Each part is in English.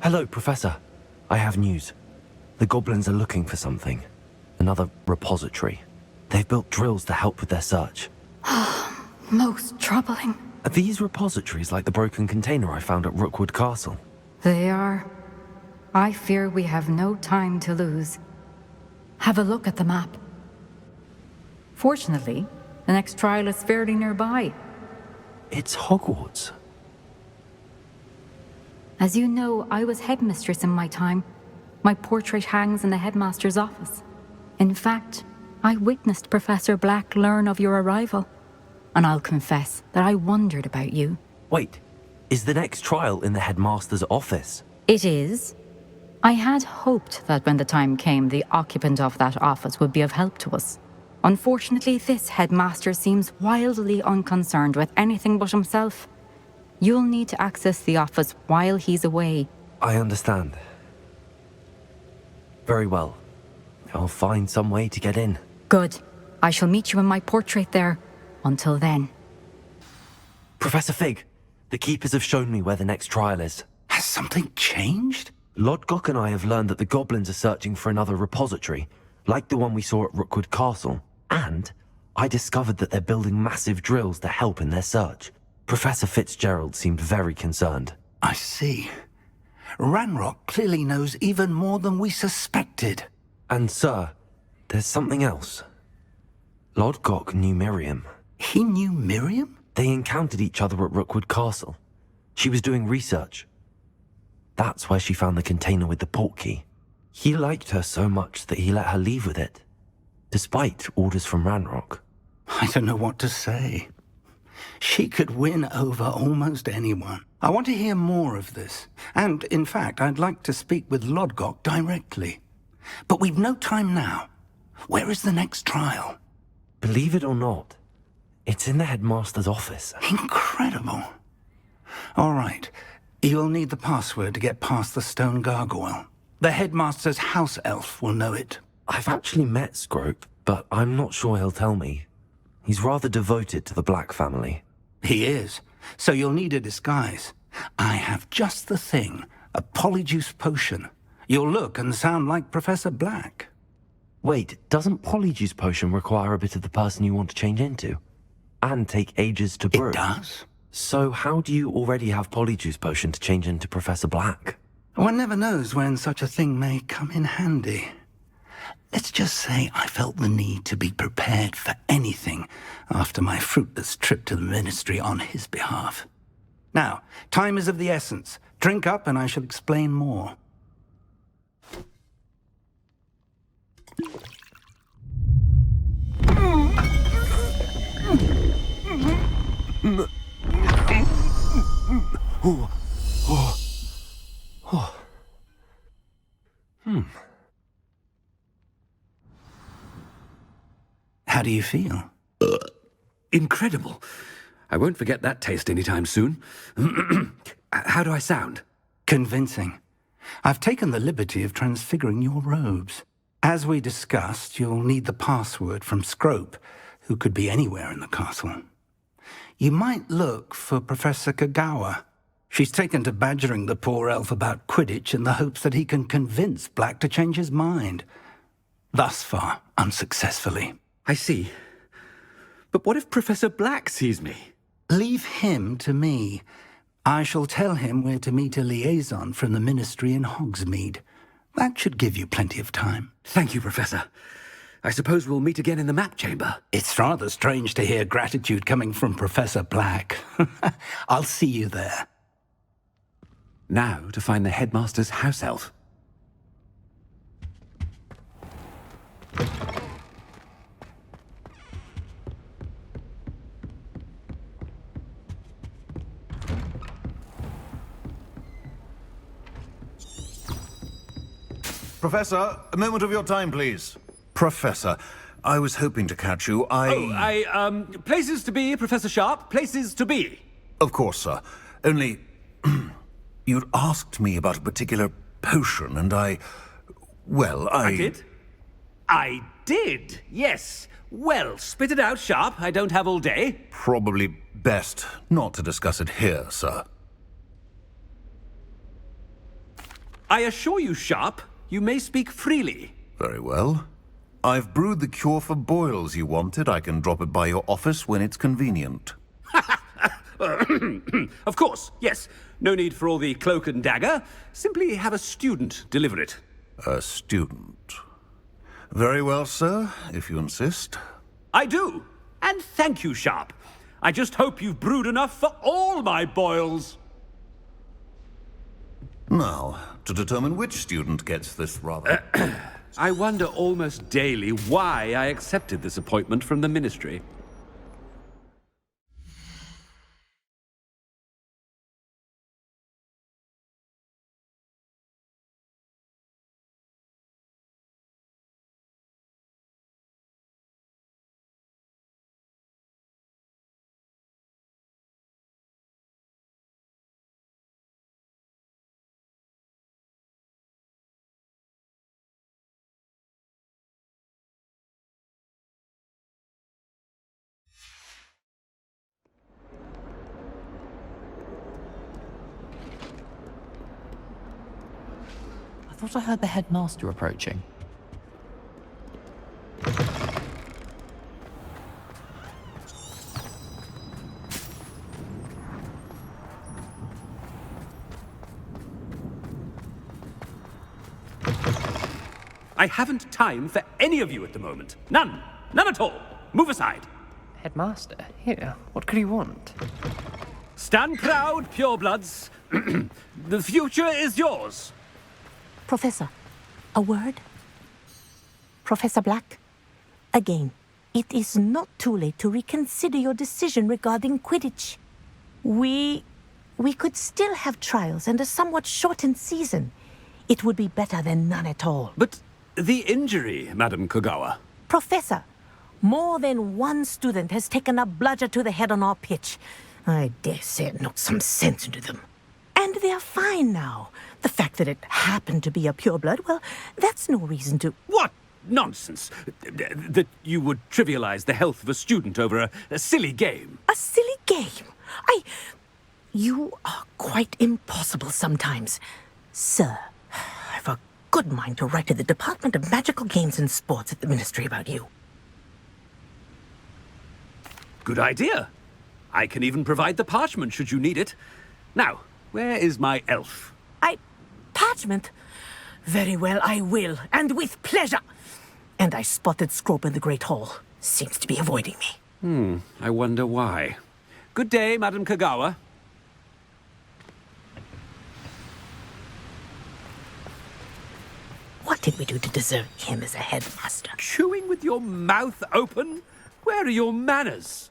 Hello, Professor. I have news. The goblins are looking for something. Another repository. They've built drills to help with their search. Most troubling. Are these repositories like the broken container I found at Rookwood Castle? They are. I fear we have no time to lose. Have a look at the map. Fortunately, the next trial is fairly nearby. It's Hogwarts. As you know, I was headmistress in my time. My portrait hangs in the headmaster's office. In fact, I witnessed Professor Black learn of your arrival. And I'll confess that I wondered about you. Wait, is the next trial in the headmaster's office? It is. I had hoped that when the time came, the occupant of that office would be of help to us. Unfortunately, this headmaster seems wildly unconcerned with anything but himself. You'll need to access the office while he's away. I understand. Very well. I'll find some way to get in. Good. I shall meet you in my portrait there. Until then. Professor Fig, the keepers have shown me where the next trial is. Has something changed? Lodgok and I have learned that the goblins are searching for another repository, like the one we saw at Rookwood Castle. And I discovered that they're building massive drills to help in their search. Professor Fitzgerald seemed very concerned. I see. Ranrock clearly knows even more than we suspected. And sir, there's something else. Lodgok knew Miriam. He knew Miriam? They encountered each other at Rookwood Castle. She was doing research. That's where she found the container with the portkey. He liked her so much that he let her leave with it, despite orders from Ranrock. I don't know what to say. She could win over almost anyone. I want to hear more of this. And, in fact, I'd like to speak with Lodgok directly. But we've no time now. Where is the next trial? Believe it or not, it's in the headmaster's office. Incredible. All right. You'll need the password to get past the stone gargoyle. The headmaster's house elf will know it. I've actually met Scrope, but I'm not sure he'll tell me. He's rather devoted to the Black family. He is. So you'll need a disguise. I have just the thing. A polyjuice potion. You'll look and sound like Professor Black. Wait, doesn't Polyjuice Potion require a bit of the person you want to change into? And take ages to brew? It does. So how do you already have Polyjuice Potion to change into Professor Black? One never knows when such a thing may come in handy. Let's just say I felt the need to be prepared for anything after my fruitless trip to the ministry on his behalf. Now, time is of the essence. Drink up and I shall explain more. How do you feel? Incredible. I won't forget that taste anytime soon. How do I sound? Convincing. I've taken the liberty of transfiguring your robes. As we discussed, you'll need the password from Scrope, who could be anywhere in the castle. You might look for Professor Kagawa. She's taken to badgering the poor elf about Quidditch in the hopes that he can convince Black to change his mind. Thus far, unsuccessfully. I see. But what if Professor Black sees me? Leave him to me. I shall tell him where to meet a liaison from the ministry in Hogsmeade. That should give you plenty of time. Thank you, Professor. I suppose we'll meet again in the map chamber. It's rather strange to hear gratitude coming from Professor Black. I'll see you there. Now to find the headmaster's house elf. Professor, a moment of your time, please. Professor, I was hoping to catch you. Places to be, Professor Sharp, places to be. Of course, sir. Only, you'd asked me about a particular potion, and I did? I did, yes. Well, spit it out, Sharp. I don't have all day. Probably best not to discuss it here, sir. I assure you, Sharp, you may speak freely. Very well. I've brewed the cure for boils you wanted. I can drop it by your office when it's convenient. Of course, yes. No need for all the cloak and dagger. Simply have a student deliver it. A student. Very well, sir, if you insist. I do. And thank you, Sharp. I just hope you've brewed enough for all my boils. Now, to determine which student gets this rather... I wonder almost daily why I accepted this appointment from the Ministry. I thought I heard the headmaster approaching. I haven't time for any of you at the moment. None. None at all. Move aside. Headmaster, here, what could he want? Stand proud, purebloods. The future is yours. Professor, a word? Professor Black, again, it is not too late to reconsider your decision regarding Quidditch. We could still have trials and a somewhat shortened season. It would be better than none at all. But the injury, Madam Kogawa. Professor, more than one student has taken a bludger to the head on our pitch. I dare say it knocked some sense into them. And they're fine now. The fact that it happened to be a pureblood, well, that's no reason to... What nonsense! That you would trivialize the health of a student over a silly game. A silly game? You are quite impossible sometimes. Sir, I've a good mind to write to the Department of Magical Games and Sports at the Ministry about you. Good idea. I can even provide the parchment should you need it. Now, where is my elf? Parchment? Very well, I will, and with pleasure. And I spotted Scrope in the Great Hall. Seems to be avoiding me. I wonder why. Good day, Madam Kogawa. What did we do to deserve him as a headmaster? Chewing with your mouth open? Where are your manners?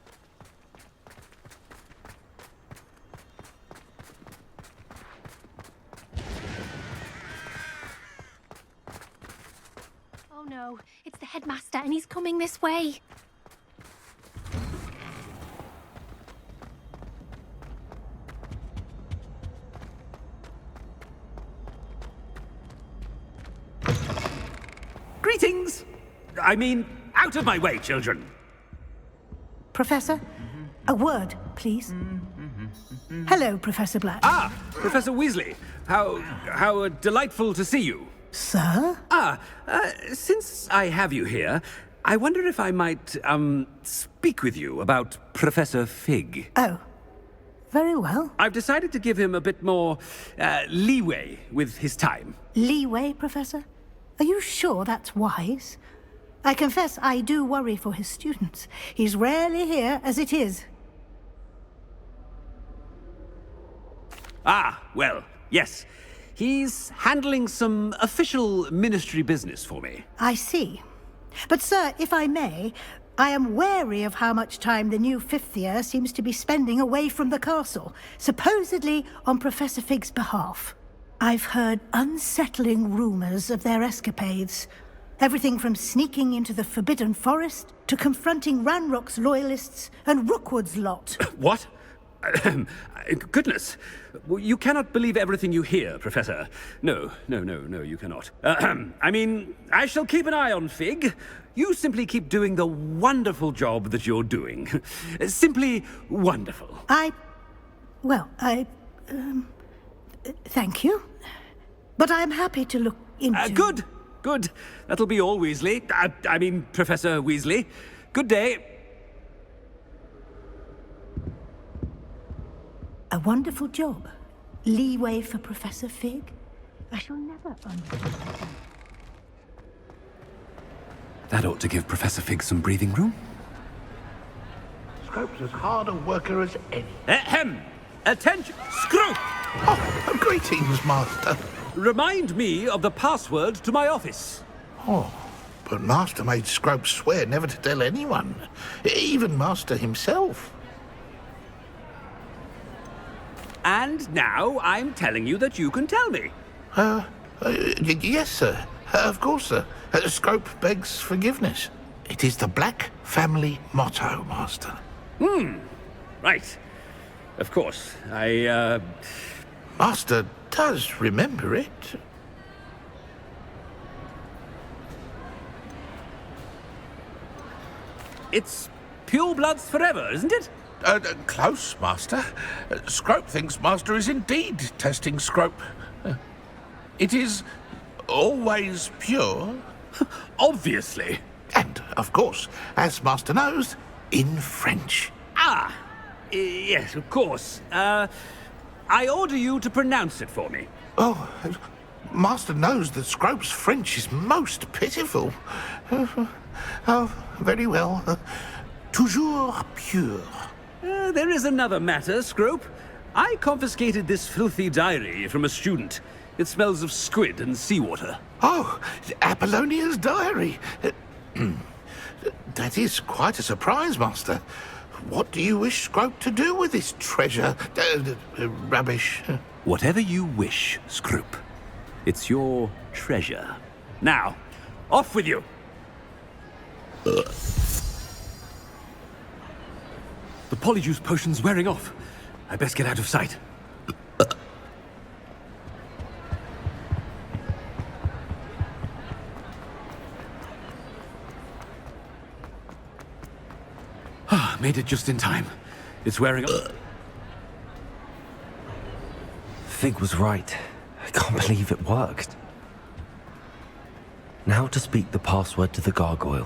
Oh no, it's the headmaster and he's coming this way. Greetings! I mean, out of my way, children. Professor, a word, please. Hello, Professor Black. Ah, Professor Weasley. How delightful to see you. Sir? Since I have you here, I wonder if I might, speak with you about Professor Fig. Oh, very well. I've decided to give him a bit more, leeway with his time. Leeway, Professor? Are you sure that's wise? I confess I do worry for his students. He's rarely here as it is. Ah, well, yes. He's handling some official ministry business for me. I see. But, sir, if I may, I am wary of how much time the new fifth year seems to be spending away from the castle, supposedly on Professor Fig's behalf. I've heard unsettling rumors of their escapades. Everything from sneaking into the Forbidden Forest to confronting Ranrock's loyalists and Rookwood's lot. What? Goodness. You cannot believe everything you hear, Professor. No, you cannot. I mean, I shall keep an eye on Fig. You simply keep doing the wonderful job that you're doing. Simply wonderful. Thank you. But I am happy to look into... Good, good. That'll be all, Weasley. I mean, Professor Weasley. Good day. A wonderful job. Leeway for Professor Fig. I shall never understand. That ought to give Professor Fig some breathing room. Scrope's as hard a worker as any. Ahem! Attention! Scrope! Oh, greetings, Master. Remind me of the password to my office. Oh, but Master made Scrope swear never to tell anyone, even Master himself. And now I'm telling you that you can tell me. Yes, sir. Of course, sir. Scrope begs forgiveness. It is the Black family motto, Master. Right. Of course. Master does remember it. It's pure bloods forever, isn't it? Close, Master. Scrope thinks Master is indeed testing Scrope. It is always pure. Obviously. And, of course, as Master knows, in French. Ah! Yes, of course. I order you to pronounce it for me. Oh, Master knows that Scrope's French is most pitiful. Oh, very well. Toujours pure. There is another matter, Scrope. I confiscated this filthy diary from a student. It smells of squid and seawater. Oh, Apollonia's diary. That is quite a surprise, Master. What do you wish Scrope to do with this treasure? Rubbish. Whatever you wish, Scrope. It's your treasure. Now, off with you! The polyjuice potion's wearing off. I best get out of sight. Made it just in time. It's wearing off. Fig was right. I can't believe it worked. Now to speak the password to the gargoyle.